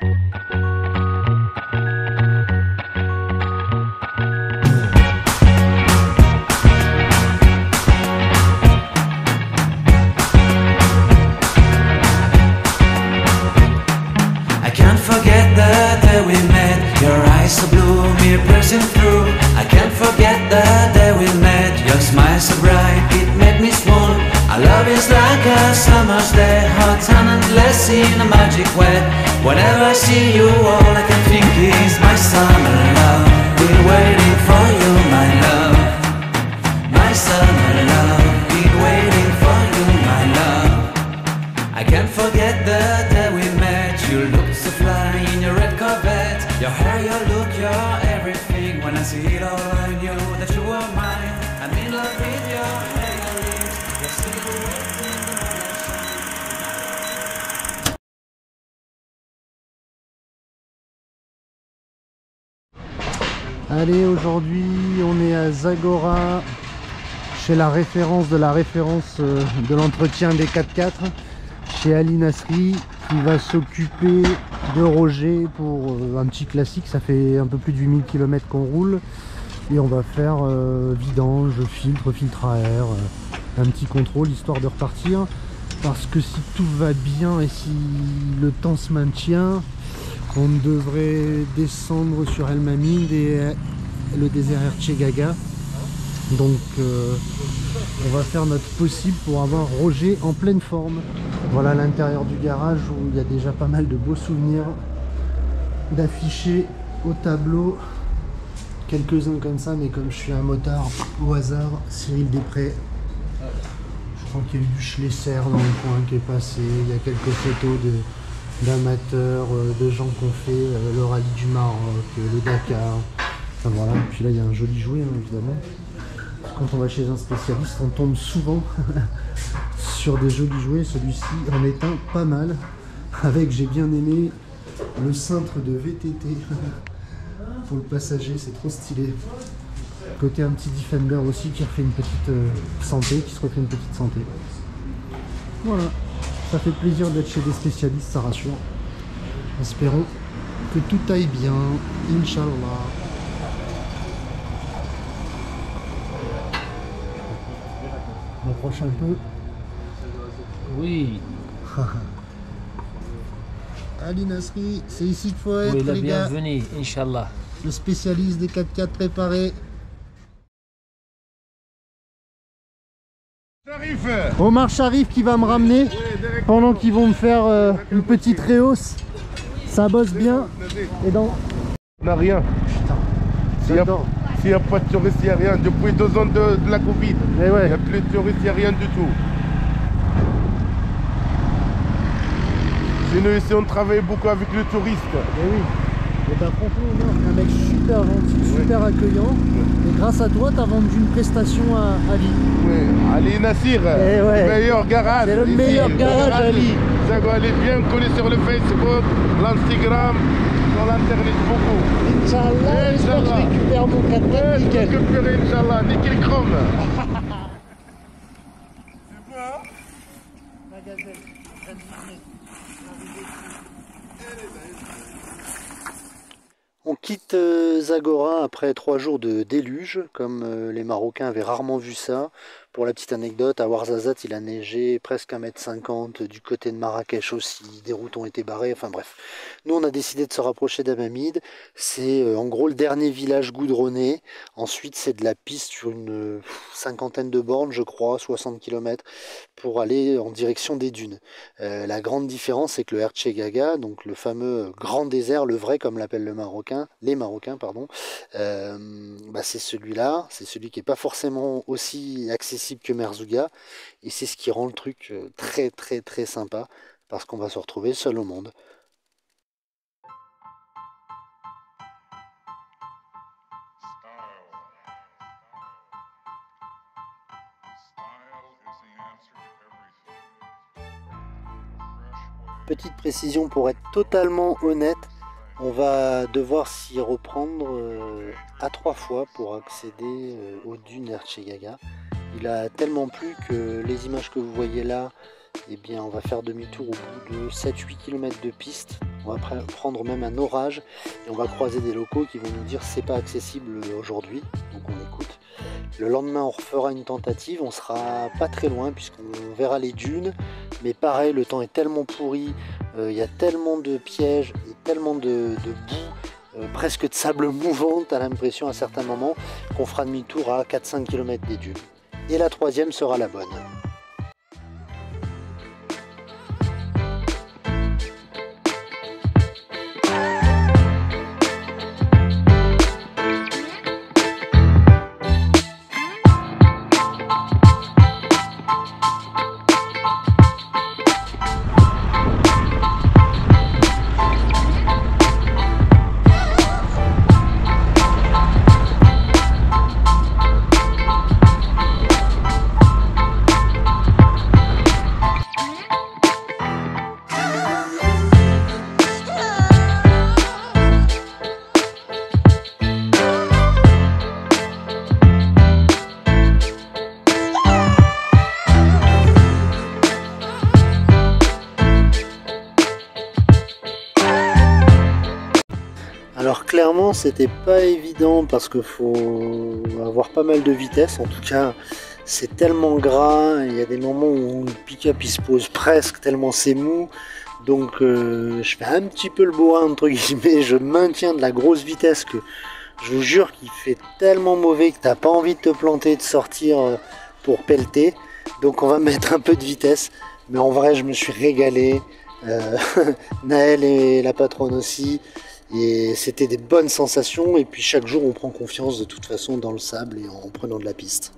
I can't forget the day we met. Your eyes so blue, me piercing through. I can't forget the day we met. Your smile so bright, it made me swoon. Our love is like a summer's day, hot and endless in a magic way. Whenever I see you, all I can think is my summer love. Been waiting for you, my love. My summer love. Been waiting for you, my love. I can't forget the day we met. You looked so fly in your red Corvette. Your hair, your look, your everything. When I see it all, I knew that you were mine. I'm in love with your hair, your lips, your silhouette in the moonlight. Allez, aujourd'hui on est à Zagora, chez la référence de de l'entretien des 4x4, chez Ali Nasri, qui va s'occuper de Roger pour un petit classique. Ça fait un peu plus de 8000 km qu'on roule et on va faire vidange, filtre à air, un petit contrôle histoire de repartir, parce que si tout va bien et si le temps se maintient, on devrait descendre sur El Mamid et le désert Ertxegaga. Donc on va faire notre possible pour avoir Roger en pleine forme. Voilà l'intérieur du garage où il y a déjà pas mal de beaux souvenirs d'affichés au tableau. Quelques-uns comme ça, mais comme je suis un motard au hasard, Cyril Després. Je crois qu'il y a eu du Schlesser dans le coin qui est passé. Il y a quelques photos d'amateurs, de gens qui ont fait le rallye du Maroc, le Dakar. Enfin voilà, et puis là il y a un joli jouet hein, évidemment. Quand on va chez un spécialiste, on tombe souvent sur des jolis jouets. Celui-ci en est un pas mal. Avec, j'ai bien aimé, le cintre de VTT pour le passager, c'est trop stylé. Côté un petit Defender aussi qui refait une petite santé, qui se refait une petite santé. Voilà, ça fait plaisir d'être chez des spécialistes, ça rassure. Espérons que tout aille bien, Inch'Allah. On approche un peu. Oui. Ali Nasri, c'est ici qu'il faut être, Oui, la les gars. bienvenue, Inch'Allah. Le spécialiste des 4x4 préparés. Omar Sharif qui va me ramener pendant qu'ils vont me faire une petite réhausse. Ça bosse bien. Et dans... On n'a rien. Putain, S'il n'y a pas de touristes, il n'y a rien. Depuis 2 ans de la Covid, mais ouais. il n'y a plus de touristes, il n'y a rien du tout. Sinon, ici, on travaille beaucoup avec les touristes. Mais oui. Et ben franchement, Omar, t'es un mec super gentil, super accueillant. Et grâce à toi, t'as vendu une prestation à Ali. Oui, Ali Nassir, ouais. le meilleur garage. C'est le ici. meilleur garage, Ali. Elle est bien connue sur le Facebook, l'Instagram, sur l'internet beaucoup. Inch'Allah, j'espère que je récupère mon 4x4 nickel. Récupérer, Inch'Allah, nickel chrome. La gazelle. On quitte Zagora après 3 jours de déluge, comme les Marocains avaient rarement vu ça. Pour la petite anecdote, à Ouarzazate, il a neigé presque 1,50 m, du côté de Marrakech aussi, des routes ont été barrées, enfin bref. Nous, on a décidé de se rapprocher d'Hamamid. C'est en gros le dernier village goudronné. Ensuite, c'est de la piste sur une cinquantaine de bornes, je crois, 60 km, pour aller en direction des dunes. La grande différence, c'est que le Ertxegaga, donc le fameux grand désert, le vrai comme l'appellent les Marocains, pardon, c'est celui-là, c'est celui qui n'est pas forcément aussi accessible que Merzouga, et c'est ce qui rend le truc très très très sympa, parce qu'on va se retrouver seul au monde. Petite précision pour être totalement honnête, on va devoir s'y reprendre à 3 fois pour accéder aux dunes Ertxegaga. Il a tellement plu que les images que vous voyez là eh bien on va faire demi-tour au bout de 7-8 km de piste. On va prendre même un orage et on va croiser des locaux qui vont nous dire c'est pas accessible aujourd'hui, donc on écoute. Le lendemain on refera une tentative, on sera pas très loin puisqu'on verra les dunes, mais pareil le temps est tellement pourri, il y a tellement de pièges et tellement de boue, presque de sable mouvant, t'as l'impression à certains moments qu'on fera demi-tour à 4-5 km des dunes. Et la troisième sera la bonne. Alors clairement c'était pas évident parce qu'il faut avoir pas mal de vitesse, en tout cas c'est tellement gras, il y a des moments où le pick-up il se pose presque tellement c'est mou, donc je fais un petit peu le bourrin entre guillemets, je maintiens de la grosse vitesse que je vous jure qu'il fait tellement mauvais que t'as pas envie de te planter, de sortir pour pelleter, donc on va mettre un peu de vitesse, mais en vrai je me suis régalé, Naël et la patronne aussi. Et c'était des bonnes sensations et puis chaque jour on prend confiance de toute façon dans le sable et en prenant de la piste.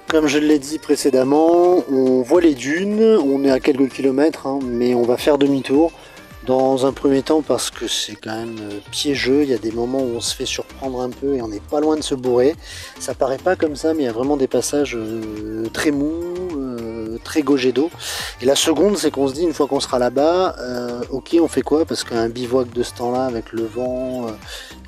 Comme je l'ai dit précédemment, on voit les dunes, on est à quelques kilomètres, hein, mais on va faire demi-tour. Dans un premier temps parce que c'est quand même piégeux, il y a des moments où on se fait surprendre un peu et on n'est pas loin de se bourrer. Ça paraît pas comme ça, mais il y a vraiment des passages très mous, très gaugés d'eau. Et la seconde, c'est qu'on se dit une fois qu'on sera là-bas, ok, on fait quoi? Parce qu'un bivouac de ce temps-là avec le vent,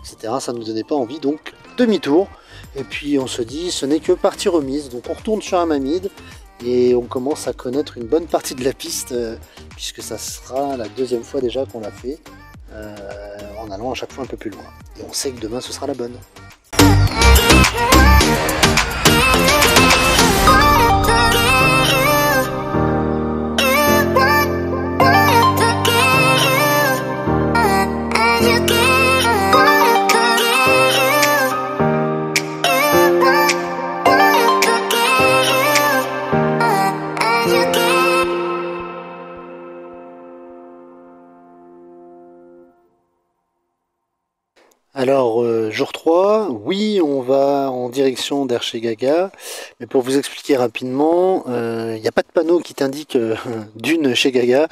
etc., ça ne nous donnait pas envie, donc demi-tour. Et puis on se dit, ce n'est que partie remise, donc on retourne sur Hammamet et on commence à connaître une bonne partie de la piste, puisque ça sera la deuxième fois déjà qu'on l'a fait, en allant à chaque fois un peu plus loin. Et on sait que demain ce sera la bonne. Alors, jour 3, oui, on va en direction d'Ercheghaga, mais pour vous expliquer rapidement, il n'y a pas de panneau qui t'indique dune chez Gaga.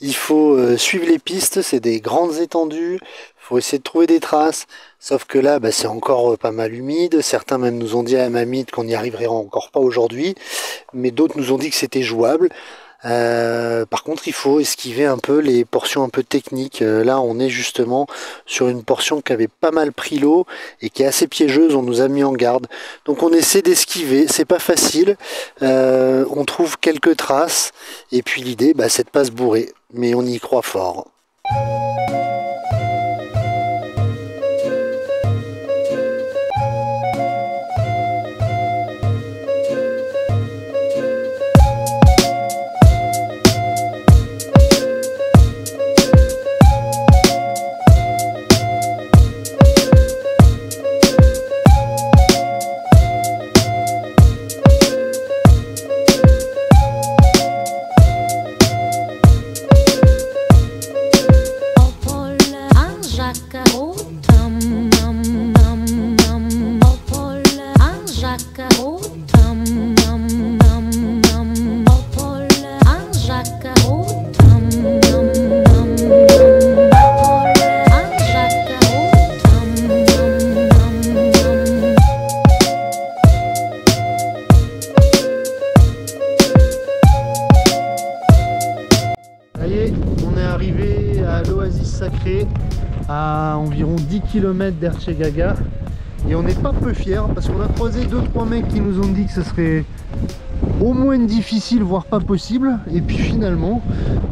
Il faut suivre les pistes, c'est des grandes étendues, il faut essayer de trouver des traces, sauf que là, c'est encore pas mal humide. Certains même nous ont dit à Hammamet qu'on n'y arriverait encore pas aujourd'hui, mais d'autres nous ont dit que c'était jouable. Par contre, il faut esquiver un peu les portions un peu techniques. Là, on est justement sur une portion qui avait pas mal pris l'eau et qui est assez piégeuse. On nous a mis en garde. Donc, on essaie d'esquiver. C'est pas facile. On trouve quelques traces. Et puis, l'idée, bah, c'est de pas se bourrer. Mais on y croit fort. À environ 10 km d'Ercegaga et on n'est pas peu fiers parce qu'on a croisé 2-3 mecs qui nous ont dit que ce serait au moins difficile voire pas possible, et puis finalement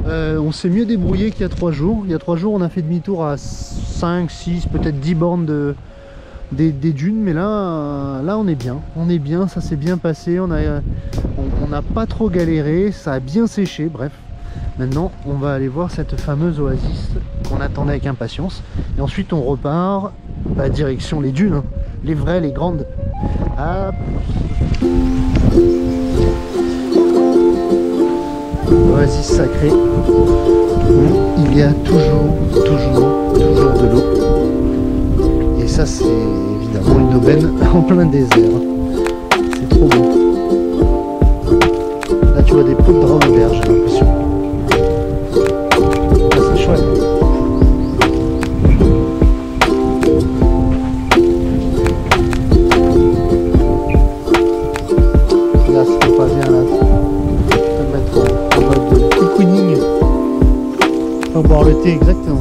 on s'est mieux débrouillé qu'il y a 3 jours. Il y a 3 jours on a fait demi-tour à 5, 6, peut-être 10 bornes des dunes, mais là on est bien, ça s'est bien passé, on n'a pas trop galéré, ça a bien séché. Bref, maintenant on va aller voir cette fameuse oasis qu'on attendait avec impatience, et ensuite on repart direction les dunes, hein. Les vraies, les grandes. Hop. Oasis sacrée où il y a toujours de l'eau, et ça c'est évidemment une aubaine en plein désert. C'est trop beau. Là tu vois des pots de drame vert, j'ai l'impression. C'est chouette. Là c'est pas bien, là je peux le mettre en mode cocooning pour boire le thé. Exactement.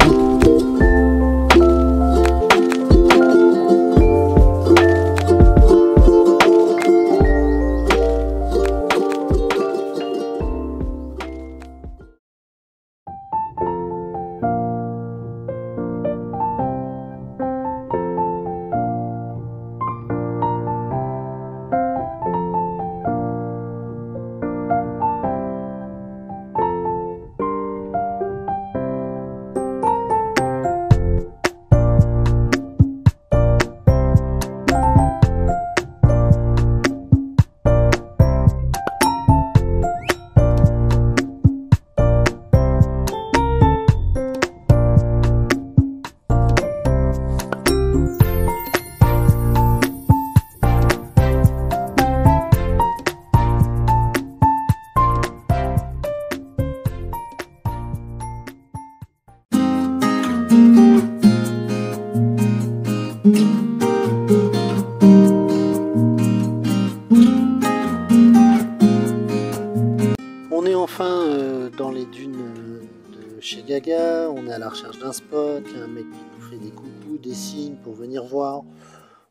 On est enfin dans les dunes de chez Gaga. On est à la recherche d'un spot. Il y a un mec qui nous fait des coucous, des signes pour venir voir.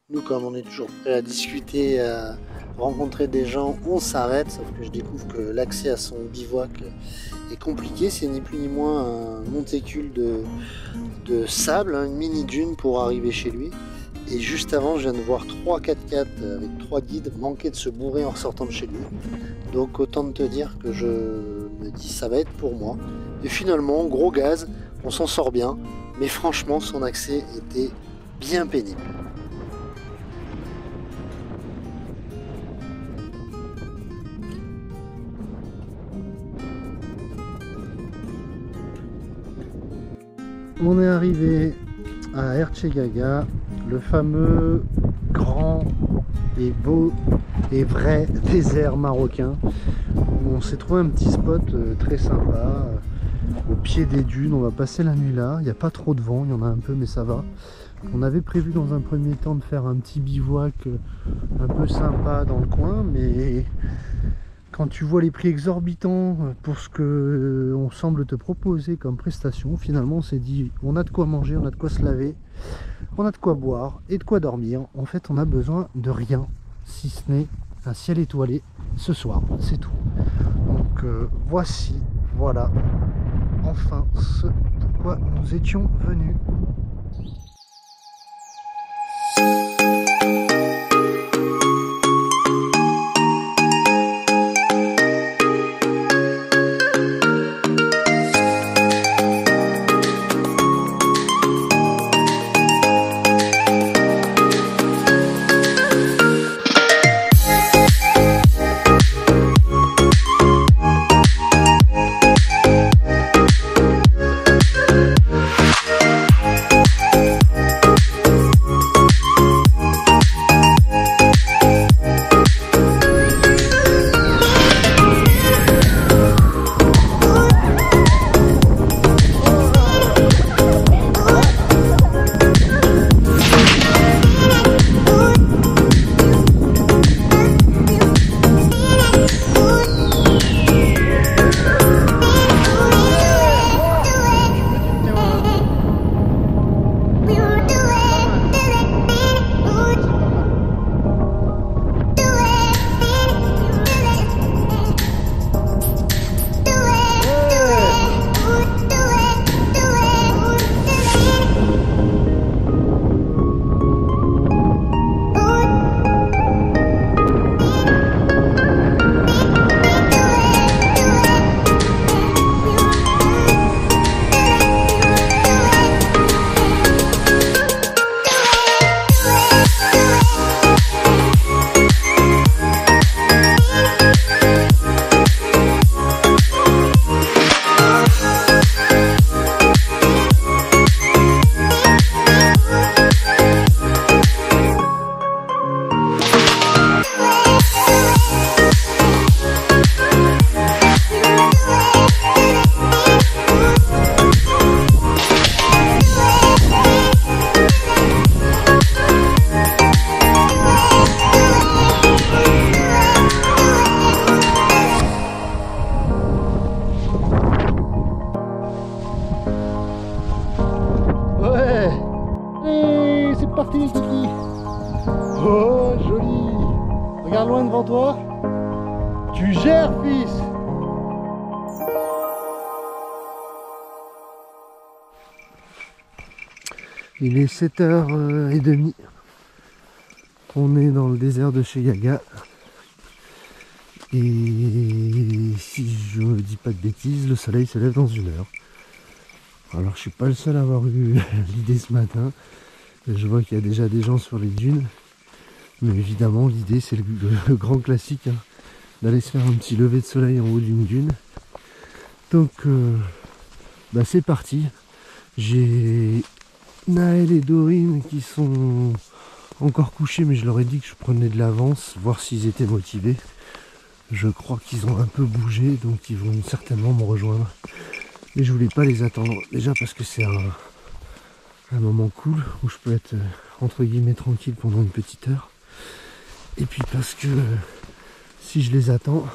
Nous, comme on est toujours prêt à discuter, à rencontrer des gens, on s'arrête. Sauf que je découvre que l'accès à son bivouac est compliqué. C'est ni plus ni moins un monticule de sable, hein, une mini dune pour arriver chez lui. Et juste avant, je viens de voir 3 4x4 avec 3 guides manquer de se bourrer en sortant de chez lui. Donc autant te dire que je me dis ça va être pour moi. Et finalement, gros gaz, on s'en sort bien. Mais franchement, son accès était bien pénible. On est arrivé à Ercegaga, le fameux grand et beau et vrai désert marocain, où on s'est trouvé un petit spot très sympa au pied des dunes. On va passer la nuit là, il n'y a pas trop de vent, il y en a un peu mais ça va. On avait prévu dans un premier temps de faire un petit bivouac un peu sympa dans le coin, mais quand tu vois les prix exorbitants pour ce que on semble te proposer comme prestation, finalement on s'est dit on a de quoi manger, on a de quoi se laver, on a de quoi boire et de quoi dormir. En fait on a besoin de rien si ce n'est un ciel étoilé ce soir, c'est tout. Donc voici, voilà, enfin ce pourquoi nous étions venus. Oh, joli. Regarde loin devant toi. Tu gères, fils. Il est 7h30. On est dans le désert de chez Gaga. Et si je ne dis pas de bêtises, le soleil se lève dans 1 heure. Alors je suis pas le seul à avoir eu l'idée ce matin. Je vois qu'il y a déjà des gens sur les dunes. Mais évidemment l'idée c'est le grand classique, hein, d'aller se faire un petit lever de soleil en haut d'une dune. Donc bah c'est parti. J'ai Naël et Dorine qui sont encore couchés, mais je leur ai dit que je prenais de l'avance, voir s'ils étaient motivés. Je crois qu'ils ont un peu bougé, donc ils vont certainement me rejoindre. Et je voulais pas les attendre, déjà parce que c'est un moment cool où je peux être entre guillemets tranquille pendant une petite heure. Et puis parce que si je les attends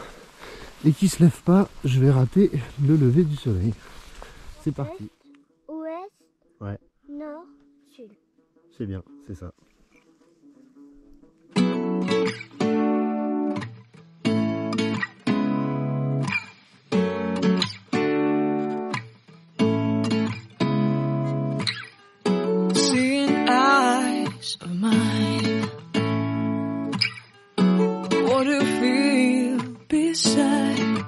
et qu'ils se lèvent pas, je vais rater le lever du soleil. C'est parti. Ouest, Ouais, nord, sud. c'est bien, c'est ça. Of mine, what do you feel beside?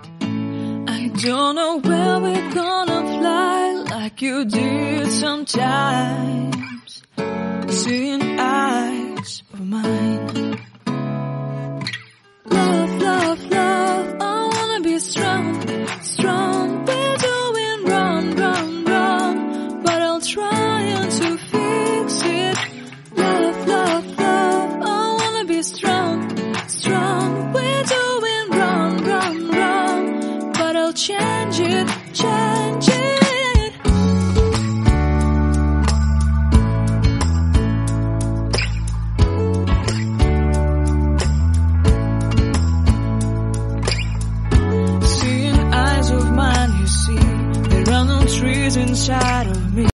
I don't know where we're gonna fly like you did sometimes. Seeing eyes